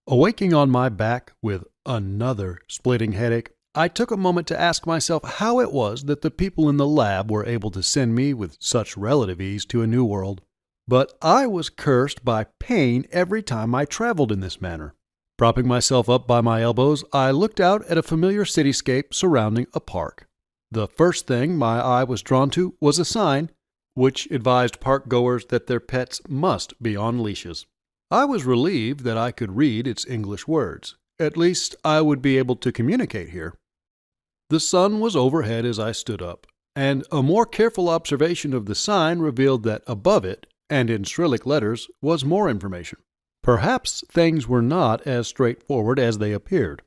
Awaking on my back with another splitting headache, I took a moment to ask myself how it was that the people in the lab were able to send me with such relative ease to a new world. But I was cursed by pain every time I traveled in this manner. Propping myself up by my elbows, I looked out at a familiar cityscape surrounding a park. The first thing my eye was drawn to was a sign which advised park goers that their pets must be on leashes. I was relieved that I could read its English words. At least I would be able to communicate here. The sun was overhead as I stood up, and a more careful observation of the sign revealed that above it, and in Cyrillic letters, was more information. Perhaps things were not as straightforward as they appeared.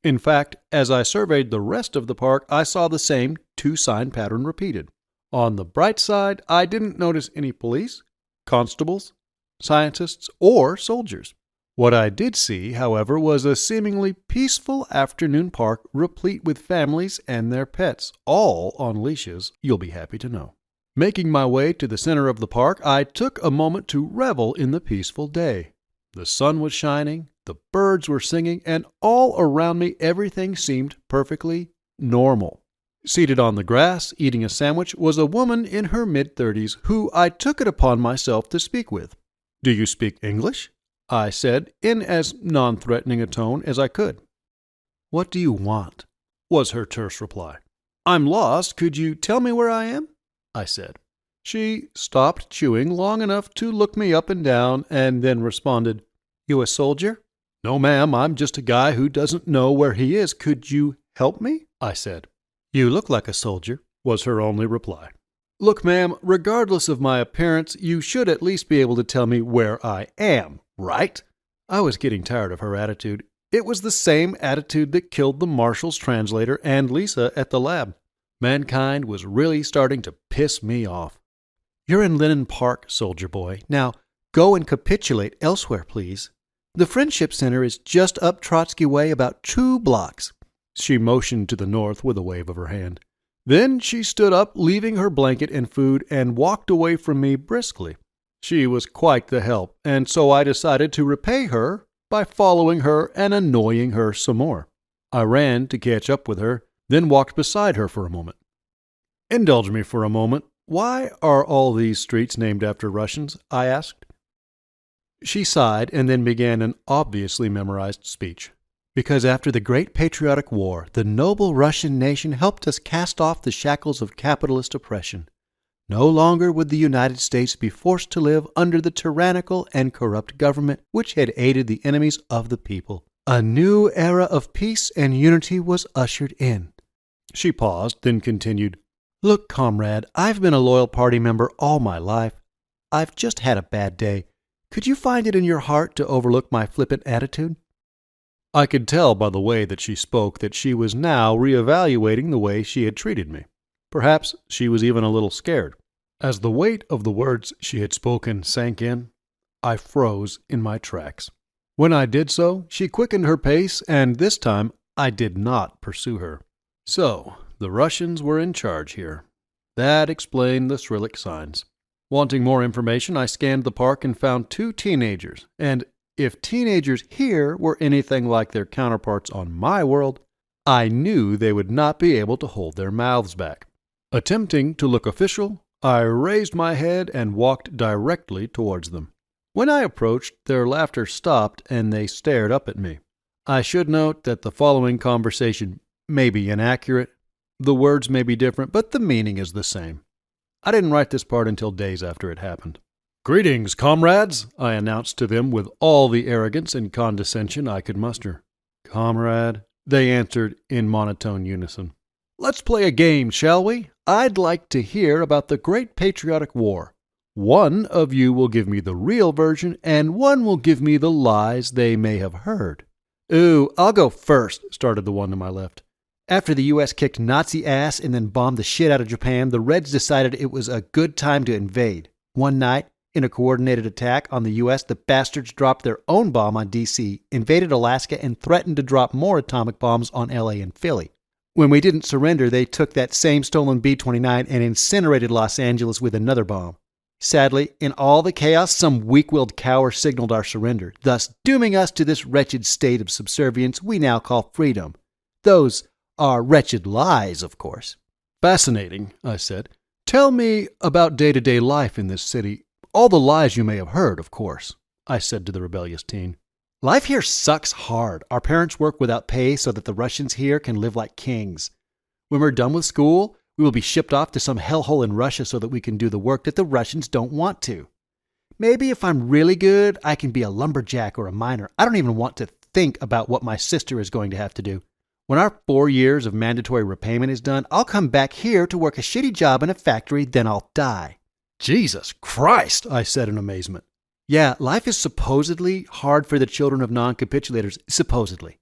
In fact, as I surveyed the rest of the park, I saw the same two-sign pattern repeated. On the bright side, I didn't notice any police, constables, scientists, or soldiers. What I did see, however, was a seemingly peaceful afternoon park replete with families and their pets, all on leashes, you'll be happy to know. Making my way to the center of the park, I took a moment to revel in the peaceful day. The sun was shining, the birds were singing, and all around me everything seemed perfectly normal. Seated on the grass, eating a sandwich, was a woman in her mid-30s who I took it upon myself to speak with. "Do you speak English?" I said, in as non-threatening a tone as I could. "What do you want?" was her terse reply. "I'm lost. Could you tell me where I am?" I said. She stopped chewing long enough to look me up and down and then responded, "You a soldier?" "No, ma'am, I'm just a guy who doesn't know where he is. Could you help me?" I said. "You look like a soldier," was her only reply. "Look, ma'am, regardless of my appearance, you should at least be able to tell me where I am, right?" I was getting tired of her attitude. It was the same attitude that killed the Marshall's translator and Lisa at the lab. Mankind was really starting to piss me off. "You're in Linen Park, soldier boy. Now, go and capitulate elsewhere, please. The Friendship Center is just up Trotsky Way about 2 blocks. She motioned to the north with a wave of her hand. Then she stood up, leaving her blanket and food, and walked away from me briskly. She was quite the help, and so I decided to repay her by following her and annoying her some more. I ran to catch up with her, then walked beside her for a moment. "Indulge me for a moment. Why are all these streets named after Russians?" I asked. She sighed and then began an obviously memorized speech. "Because after the Great Patriotic War, the noble Russian nation helped us cast off the shackles of capitalist oppression. No longer would the United States be forced to live under the tyrannical and corrupt government which had aided the enemies of the people. A new era of peace and unity was ushered in." She paused, then continued, "Look, comrade, I've been a loyal party member all my life. I've just had a bad day. Could you find it in your heart to overlook my flippant attitude?" I could tell by the way that she spoke that she was now reevaluating the way she had treated me. Perhaps she was even a little scared. As the weight of the words she had spoken sank in, I froze in my tracks. When I did so, she quickened her pace, and this time I did not pursue her. So, the Russians were in charge here. That explained the Cyrillic signs. Wanting more information, I scanned the park and found 2 teenagers, and if teenagers here were anything like their counterparts on my world, I knew they would not be able to hold their mouths back. Attempting to look official, I raised my head and walked directly towards them. When I approached, their laughter stopped and they stared up at me. I should note that the following conversation may be inaccurate. The words may be different, but the meaning is the same. I didn't write this part until days after it happened. "Greetings, comrades," I announced to them with all the arrogance and condescension I could muster. "Comrade," they answered in monotone unison. "Let's play a game, shall we? I'd like to hear about the Great Patriotic War. One of you will give me the real version, and one will give me the lies they may have heard." "Ooh, I'll go first," started the one to my left. "After the U.S. kicked Nazi ass and then bombed the shit out of Japan, the Reds decided it was a good time to invade. One night, in a coordinated attack on the U.S., the bastards dropped their own bomb on D.C., invaded Alaska, and threatened to drop more atomic bombs on L.A. and Philly. When we didn't surrender, they took that same stolen B-29 and incinerated Los Angeles with another bomb. Sadly, in all the chaos, some weak-willed cower signaled our surrender, thus dooming us to this wretched state of subservience we now call freedom. Those are wretched lies, of course. Fascinating, I said. Tell me about day-to-day life in this city. All the lies you may have heard, of course, I said to the rebellious teen. Life here sucks hard. Our parents work without pay so that the Russians here can live like kings. When we're done with school, we will be shipped off to some hellhole in Russia so that we can do the work that the Russians don't want to. Maybe if I'm really good, I can be a lumberjack or a miner. I don't even want to think about what my sister is going to have to do. When our 4 years of mandatory repayment is done, I'll come back here to work a shitty job in a factory, then I'll die. Jesus Christ, I said in amazement. Yeah, life is supposedly hard for the children of non-capitulators, supposedly,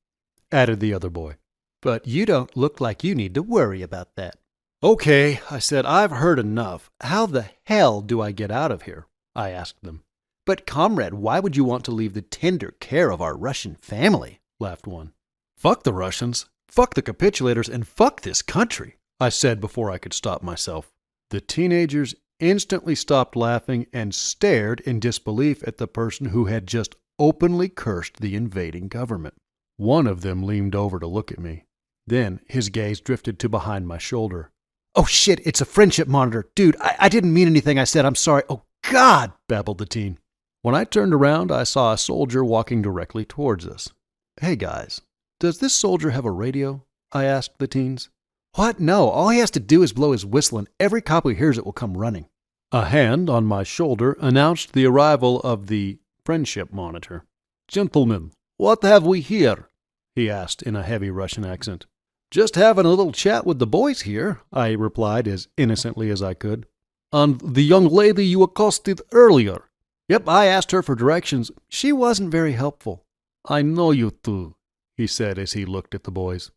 added the other boy. But you don't look like you need to worry about that. Okay, I said, I've heard enough. How the hell do I get out of here? I asked them. But comrade, why would you want to leave the tender care of our Russian family? Laughed one. Fuck the Russians, fuck the capitulators, and fuck this country, I said before I could stop myself. The teenagers instantly stopped laughing and stared in disbelief at the person who had just openly cursed the invading government. One of them leaned over to look at me. Then his gaze drifted to behind my shoulder. Oh shit, it's a friendship monitor. Dude, I didn't mean anything I said. I'm sorry. Oh God, babbled the teen. When I turned around, I saw a soldier walking directly towards us. Hey guys, does this soldier have a radio? I asked the teens. What? No, all he has to do is blow his whistle and every cop who hears it will come running. A hand on my shoulder announced the arrival of the friendship monitor. Gentlemen, what have we here? He asked in a heavy Russian accent. Just having a little chat with the boys here, I replied as innocently as I could. And the young lady you accosted earlier? Yep, I asked her for directions. She wasn't very helpful. I know you two, he said as he looked at the boys.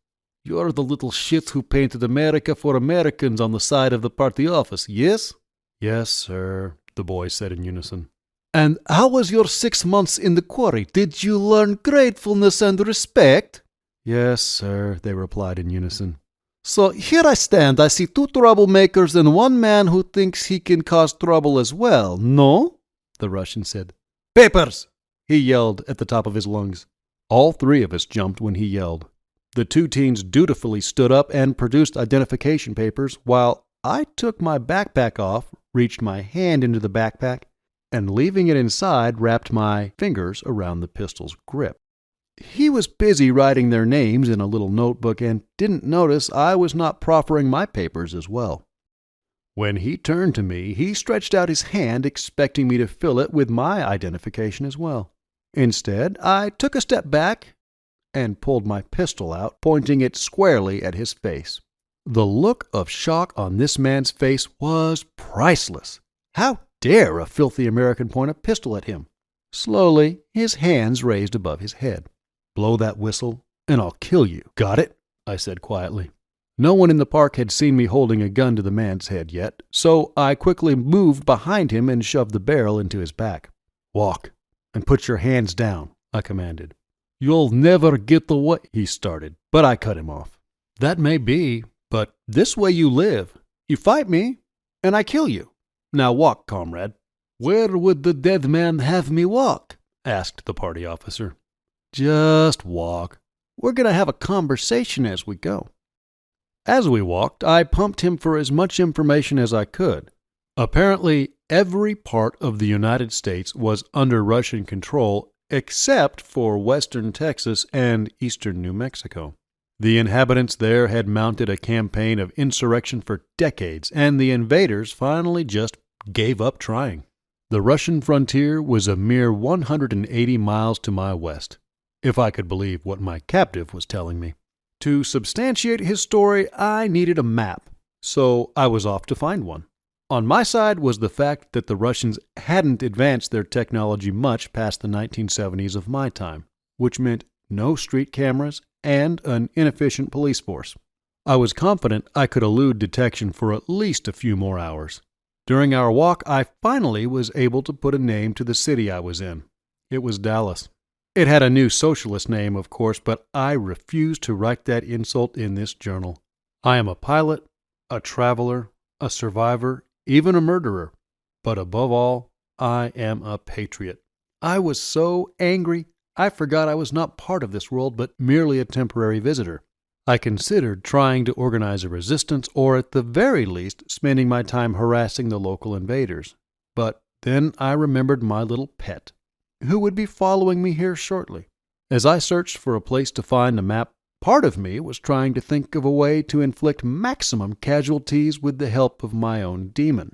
You're the little shit who painted America for Americans on the side of the party office, yes? Yes, sir, the boys said in unison. And how was your 6 months in the quarry? Did you learn gratefulness and respect? Yes, sir, they replied in unison. So here I stand. I see 2 troublemakers and 1 man who thinks he can cause trouble as well, no? The Russian said. Papers! He yelled at the top of his lungs. All 3 of us jumped when he yelled. The 2 teens dutifully stood up and produced identification papers while I took my backpack off, reached my hand into the backpack, and leaving it inside, wrapped my fingers around the pistol's grip. He was busy writing their names in a little notebook and didn't notice I was not proffering my papers as well. When he turned to me, he stretched out his hand, expecting me to fill it with my identification as well. Instead, I took a step back and pulled my pistol out, pointing it squarely at his face. The look of shock on this man's face was priceless. How dare a filthy American point a pistol at him? Slowly, his hands raised above his head. Blow that whistle, and I'll kill you. Got it? I said quietly. No one in the park had seen me holding a gun to the man's head yet, so I quickly moved behind him and shoved the barrel into his back. Walk, and put your hands down, I commanded. You'll never get away, he started, but I cut him off. That may be, but this way you live. You fight me, and I kill you. Now walk, comrade. Where would the dead man have me walk? Asked the party officer. Just walk. We're going to have a conversation as we go. As we walked, I pumped him for as much information as I could. Apparently, every part of the United States was under Russian control except for western Texas and eastern New Mexico. The inhabitants there had mounted a campaign of insurrection for decades, and the invaders finally just gave up trying. The Russian frontier was a mere 180 miles to my west, if I could believe what my captive was telling me. To substantiate his story, I needed a map, so I was off to find one. On my side was the fact that the Russians hadn't advanced their technology much past the 1970s of my time, which meant no street cameras and an inefficient police force. I was confident I could elude detection for at least a few more hours. During our walk, I finally was able to put a name to the city I was in. It was Dallas. It had a new socialist name, of course, but I refused to write that insult in this journal. I am a pilot, a traveler, a survivor, even a murderer. but above all, I am a patriot. I was so angry, I forgot I was not part of this world, but merely a temporary visitor. I considered trying to organize a resistance, or at the very least, spending my time harassing the local invaders. But then I remembered my little pet, who would be following me here shortly. As I searched for a place to find a map, part of me was trying to think of a way to inflict maximum casualties with the help of my own demon.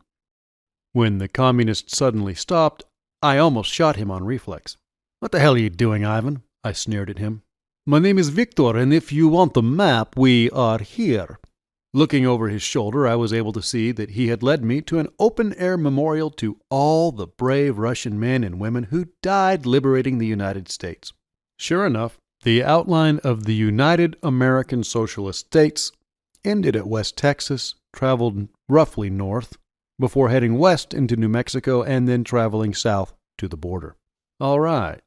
When the communist suddenly stopped, I almost shot him on reflex. "What the hell are you doing, Ivan?" I sneered at him. "My name is Victor, and if you want the map, we are here." Looking over his shoulder, I was able to see that he had led me to an open-air memorial to all the brave Russian men and women who died liberating the United States. Sure enough, the outline of the United American Socialist States ended at West Texas, traveled roughly north, before heading west into New Mexico and then traveling south to the border. All right.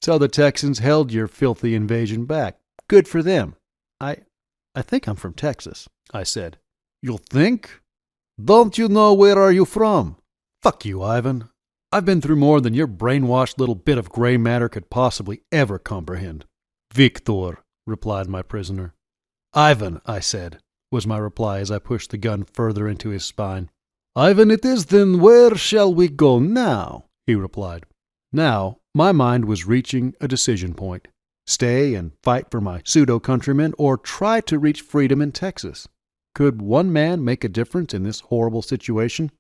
So the Texans held your filthy invasion back. Good for them. I think I'm from Texas, I said. "You think? Don't you know where are you from?" "Fuck you, Ivan. I've been through more than your brainwashed little bit of gray matter could possibly ever comprehend." "Victor," replied my prisoner. "Ivan," I said, was my reply as I pushed the gun further into his spine. "Ivan it is, then where shall we go now?" he replied. Now, my mind was reaching a decision point. Stay and fight for my pseudo-countrymen, or try to reach freedom in Texas? Could one man make a difference in this horrible situation?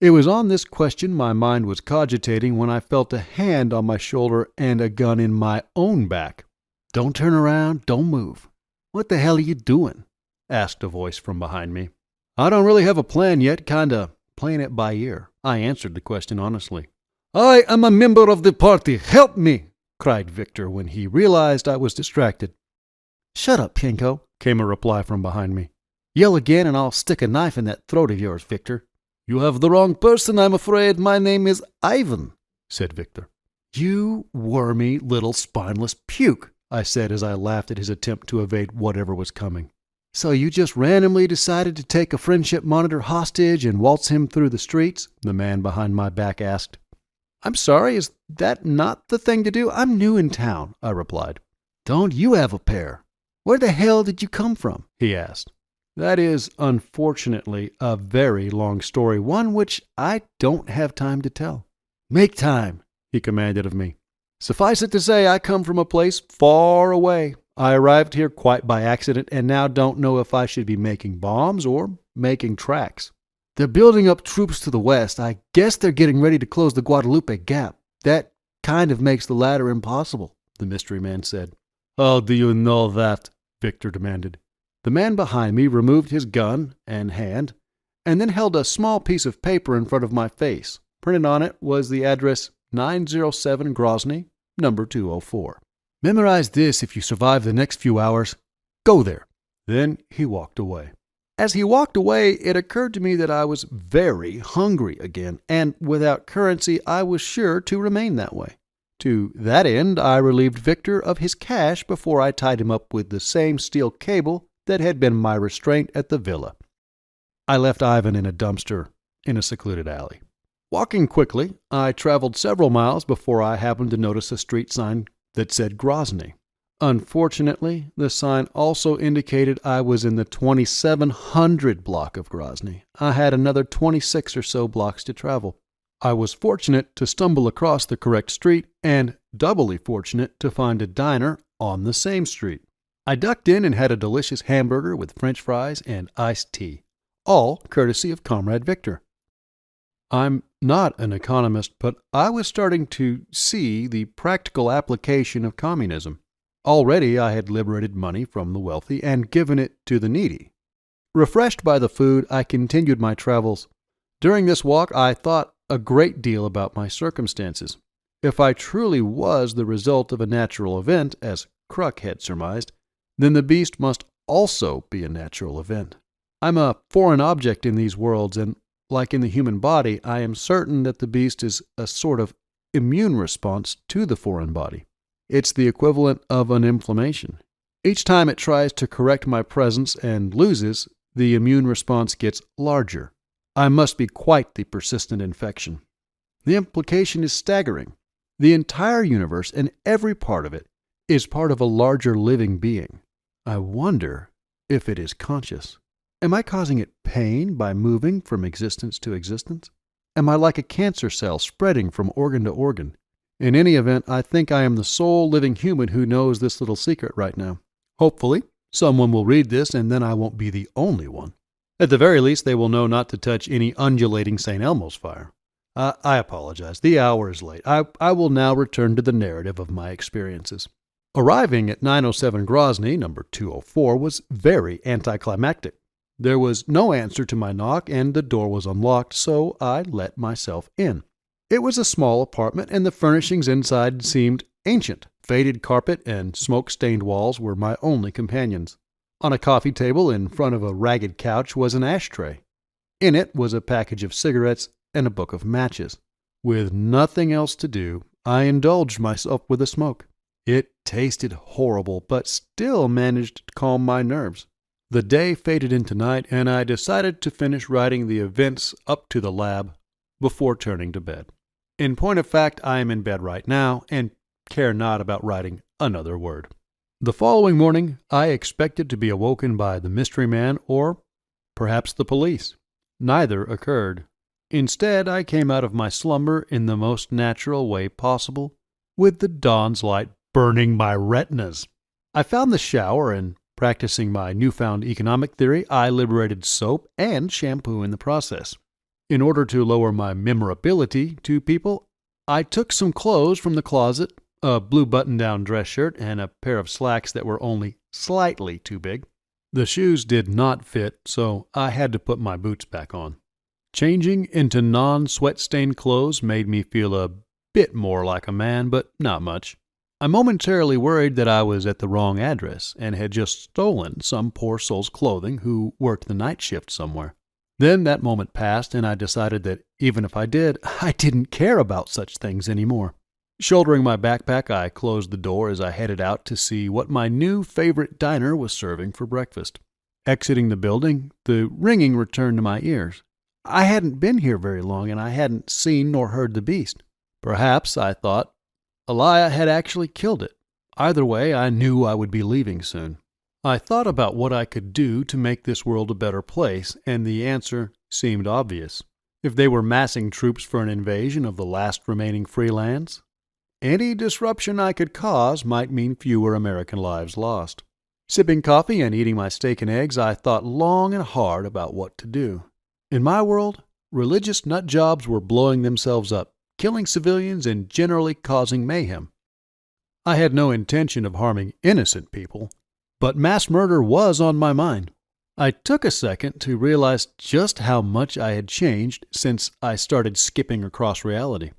It was on this question my mind was cogitating when I felt a hand on my shoulder and a gun in my own back. "Don't turn around, don't move. What the hell are you doing?" asked a voice from behind me. "I don't really have a plan yet, kinda playing it by ear," I answered the question honestly. "I am a member of the party. Help me!" cried Victor when he realized I was distracted. "Shut up, Pinko," came a reply from behind me. "Yell again and I'll stick a knife in that throat of yours, Victor." "You have the wrong person, I'm afraid. My name is Ivan," said Victor. "You wormy little spineless puke," I said as I laughed at his attempt to evade whatever was coming. "So you just randomly decided to take a friendship monitor hostage and waltz him through the streets?" the man behind my back asked. "I'm sorry, is that not the thing to do? I'm new in town," I replied. "Don't you have a pair? Where the hell did you come from?" he asked. That is, unfortunately, a very long story, one which I don't have time to tell. "Make time," he commanded of me. "Suffice it to say, I come from a place far away. I arrived here quite by accident and now don't know if I should be making bombs or making tracks. They're building up troops to the west. I guess they're getting ready to close the Guadalupe Gap. That kind of makes the latter impossible," the mystery man said. "How do you know that?" Victor demanded. The man behind me removed his gun and hand, and then held a small piece of paper in front of my face. Printed on it was the address 907 Grozny, number 204. "Memorize this if you survive the next few hours. Go there." Then he walked away. As he walked away, it occurred to me that I was very hungry again, and without currency, I was sure to remain that way. To that end, I relieved Victor of his cash before I tied him up with the same steel cable that had been my restraint at the villa. I left Ivan in a dumpster in a secluded alley. Walking quickly, I traveled several miles before I happened to notice a street sign that said Grozny. Unfortunately, the sign also indicated I was in the 2700 block of Grozny. I had another 26 or so blocks to travel. I was fortunate to stumble across the correct street and doubly fortunate to find a diner on the same street. I ducked in and had a delicious hamburger with French fries and iced tea, all courtesy of Comrade Victor. I'm not an economist, but I was starting to see the practical application of communism. Already I had liberated money from the wealthy and given it to the needy. Refreshed by the food, I continued my travels. During this walk, I thought a great deal about my circumstances. If I truly was the result of a natural event, as Kruk had surmised, then the beast must also be a natural event. I'm a foreign object in these worlds, and like in the human body, I am certain that the beast is a sort of immune response to the foreign body. It's the equivalent of an inflammation. Each time it tries to correct my presence and loses, the immune response gets larger. I must be quite the persistent infection. The implication is staggering. The entire universe and every part of it is part of a larger living being. I wonder if it is conscious. Am I causing it pain by moving from existence to existence? Am I like a cancer cell spreading from organ to organ? In any event, I think I am the sole living human who knows this little secret right now. Hopefully, someone will read this and then I won't be the only one. At the very least, they will know not to touch any undulating St. Elmo's fire. I apologize. The hour is late. I will now return to the narrative of my experiences. Arriving at 907 Grozny, number 204, was very anticlimactic. There was no answer to my knock, and the door was unlocked, so I let myself in. It was a small apartment, and the furnishings inside seemed ancient. Faded carpet and smoke-stained walls were my only companions. On a coffee table in front of a ragged couch was an ashtray. In it was a package of cigarettes and a book of matches. With nothing else to do, I indulged myself with a smoke. It tasted horrible, but still managed to calm my nerves. The day faded into night, and I decided to finish writing the events up to the lab before turning to bed. In point of fact, I am in bed right now and care not about writing another word. The following morning, I expected to be awoken by the mystery man or perhaps the police. Neither occurred. Instead, I came out of my slumber in the most natural way possible, with the dawn's light burning my retinas. I found the shower, and practicing my newfound economic theory, I liberated soap and shampoo in the process. In order to lower my memorability to people, I took some clothes from the closet, a blue button-down dress shirt, and a pair of slacks that were only slightly too big. The shoes did not fit, so I had to put my boots back on. Changing into non-sweat-stained clothes made me feel a bit more like a man, but not much. I momentarily worried that I was at the wrong address and had just stolen some poor soul's clothing who worked the night shift somewhere. Then that moment passed, and I decided that even if I did, I didn't care about such things anymore. Shouldering my backpack, I closed the door as I headed out to see what my new favorite diner was serving for breakfast. Exiting the building, the ringing returned to my ears. I hadn't been here very long, and I hadn't seen nor heard the beast. Perhaps, I thought, Elia had actually killed it. Either way, I knew I would be leaving soon. I thought about what I could do to make this world a better place, and the answer seemed obvious. If they were massing troops for an invasion of the last remaining free lands, any disruption I could cause might mean fewer American lives lost. Sipping coffee and eating my steak and eggs, I thought long and hard about what to do. In my world, religious nut jobs were blowing themselves up, killing civilians and generally causing mayhem. I had no intention of harming innocent people, but mass murder was on my mind. I took a second to realize just how much I had changed since I started skipping across reality.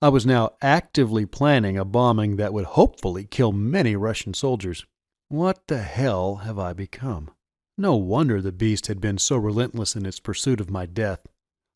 I was now actively planning a bombing that would hopefully kill many Russian soldiers. What the hell have I become? No wonder the beast had been so relentless in its pursuit of my death.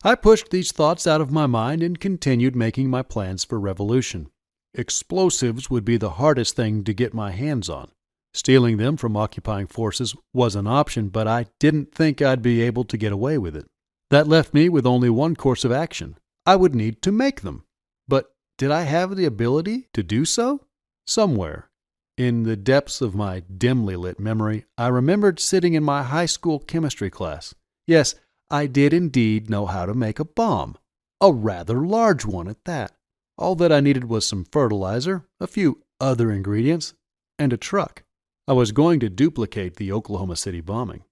I pushed these thoughts out of my mind and continued making my plans for revolution. Explosives would be the hardest thing to get my hands on. Stealing them from occupying forces was an option, but I didn't think I'd be able to get away with it. That left me with only one course of action. I would need to make them. But did I have the ability to do so? Somewhere, in the depths of my dimly lit memory, I remembered sitting in my high school chemistry class. Yes, I did indeed know how to make a bomb. A rather large one at that. All that I needed was some fertilizer, a few other ingredients, and a truck. I was going to duplicate the Oklahoma City bombing.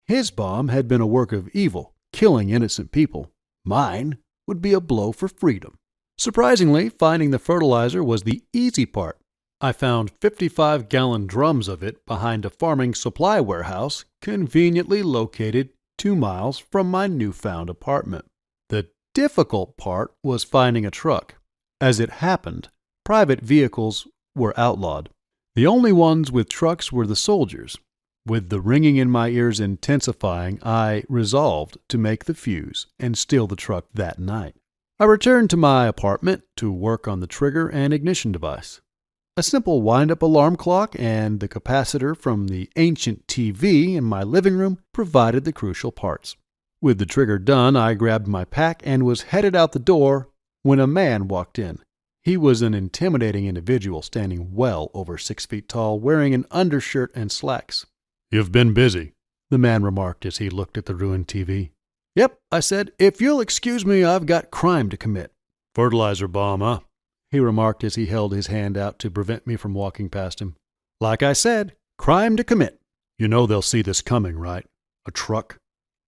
His bomb had been a work of evil, killing innocent people. Mine would be a blow for freedom. Surprisingly, finding the fertilizer was the easy part. I found 55-gallon drums of it behind a farming supply warehouse conveniently located 2 miles from my newfound apartment. The difficult part was finding a truck. As it happened, private vehicles were outlawed. The only ones with trucks were the soldiers. With the ringing in my ears intensifying, I resolved to make the fuse and steal the truck that night. I returned to my apartment to work on the trigger and ignition device. A simple wind-up alarm clock and the capacitor from the ancient TV in my living room provided the crucial parts. With the trigger done, I grabbed my pack and was headed out the door when a man walked in. He was an intimidating individual standing well over 6 feet tall, wearing an undershirt and slacks. "You've been busy," the man remarked as he looked at the ruined TV. "Yep," I said. "If you'll excuse me, I've got crime to commit." "Fertilizer bomb, huh?" he remarked as he held his hand out to prevent me from walking past him. "Like I said, crime to commit." "You know they'll see this coming, right? A truck.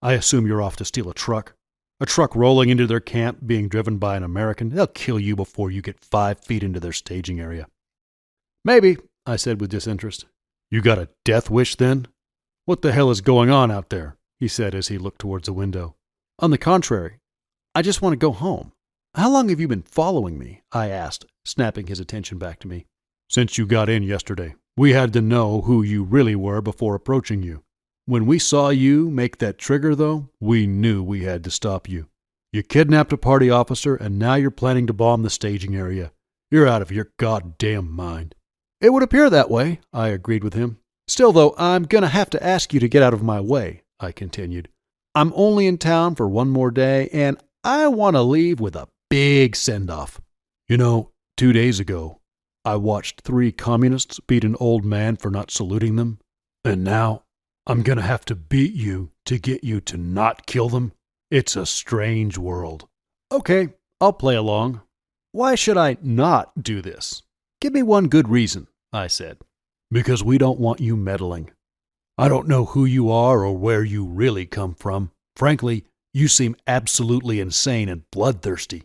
I assume you're off to steal a truck. A truck rolling into their camp being driven by an American. They'll kill you before you get 5 feet into their staging area." "Maybe," I said with disinterest. "You got a death wish then? What the hell is going on out there?" he said as he looked towards the window. "On the contrary, I just want to go home." "How long have you been following me?" I asked, snapping his attention back to me. "Since you got in yesterday. We had to know who you really were before approaching you. When we saw you make that trigger, though, we knew we had to stop you. You kidnapped a party officer, and now you're planning to bomb the staging area. You're out of your goddamn mind." "It would appear that way," I agreed with him. "Still, though, I'm going to have to ask you to get out of my way," I continued. "I'm only in town for one more day, and I want to leave with a big send-off. 2 days ago, I watched 3 communists beat an old man for not saluting them, and now I'm going to have to beat you to get you to not kill them. It's a strange world." "Okay, I'll play along. Why should I not do this? Give me one good reason," I said. "Because we don't want you meddling. I don't know who you are or where you really come from. Frankly, you seem absolutely insane and bloodthirsty.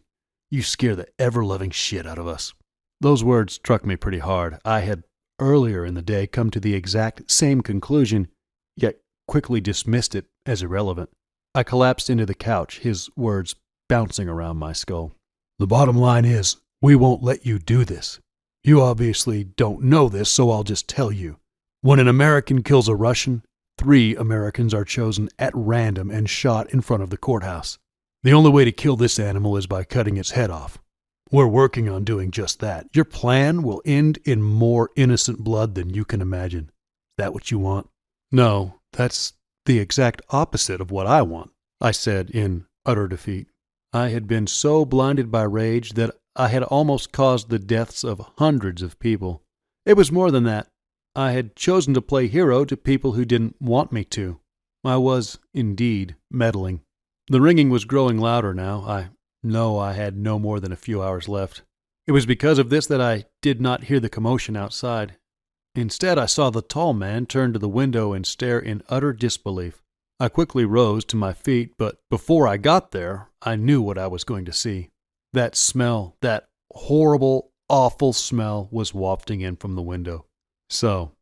You scare the ever-loving shit out of us." Those words struck me pretty hard. I had earlier in the day come to the exact same conclusion, yet quickly dismissed it as irrelevant. I collapsed into the couch, his words bouncing around my skull. "The bottom line is, we won't let you do this. You obviously don't know this, so I'll just tell you. When an American kills a Russian, 3 Americans are chosen at random and shot in front of the courthouse. The only way to kill this animal is by cutting its head off. We're working on doing just that. Your plan will end in more innocent blood than you can imagine. Is that what you want?" "No, that's the exact opposite of what I want," I said in utter defeat. I had been so blinded by rage that I had almost caused the deaths of hundreds of people. It was more than that. I had chosen to play hero to people who didn't want me to. I was, indeed, meddling. The ringing was growing louder now. I know I had no more than a few hours left. It was because of this that I did not hear the commotion outside. Instead, I saw the tall man turn to the window and stare in utter disbelief. I quickly rose to my feet, but before I got there, I knew what I was going to see. That smell, that horrible, awful smell, was wafting in from the window. So,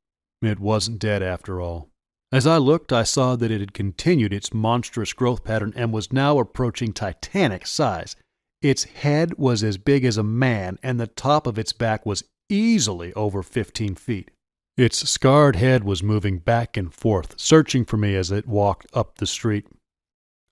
it wasn't dead after all. As I looked, I saw that it had continued its monstrous growth pattern and was now approaching titanic size. Its head was as big as a man, and the top of its back was easily over 15 feet. Its scarred head was moving back and forth, searching for me as it walked up the street.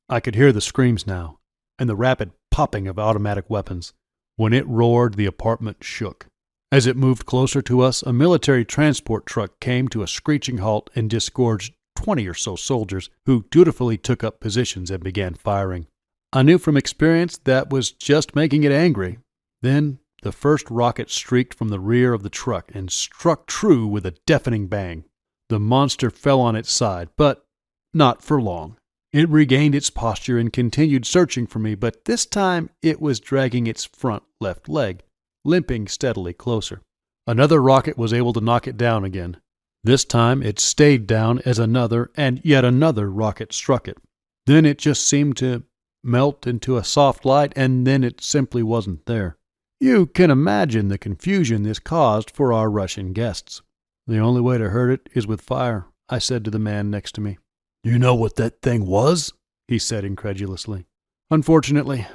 I could hear the screams now, and the rapid popping of automatic weapons. When it roared, the apartment shook. As it moved closer to us, a military transport truck came to a screeching halt and disgorged 20 or so soldiers, who dutifully took up positions and began firing. I knew from experience that was just making it angry. Then the first rocket streaked from the rear of the truck and struck true with a deafening bang. The monster fell on its side, but not for long. It regained its posture and continued searching for me, but this time it was dragging its front left leg, limping steadily closer. Another rocket was able to knock it down again. This time it stayed down as another and yet another rocket struck it. Then it just seemed to melt into a soft light, and then it simply wasn't there. You can imagine the confusion this caused for our Russian guests. "The only way to hurt it is with fire," I said to the man next to me. "You know what that thing was?" he said incredulously. "Unfortunately.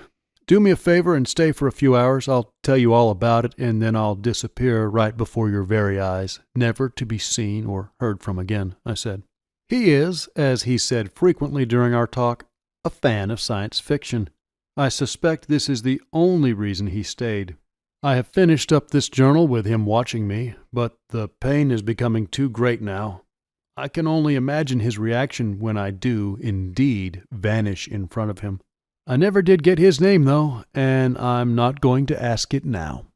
Do me a favor and stay for a few hours. I'll tell you all about it, and then I'll disappear right before your very eyes, never to be seen or heard from again," I said. He is, as he said frequently during our talk, a fan of science fiction. I suspect this is the only reason he stayed. I have finished up this journal with him watching me, but the pain is becoming too great now. I can only imagine his reaction when I do, indeed, vanish in front of him. I never did get his name, though, and I'm not going to ask it now.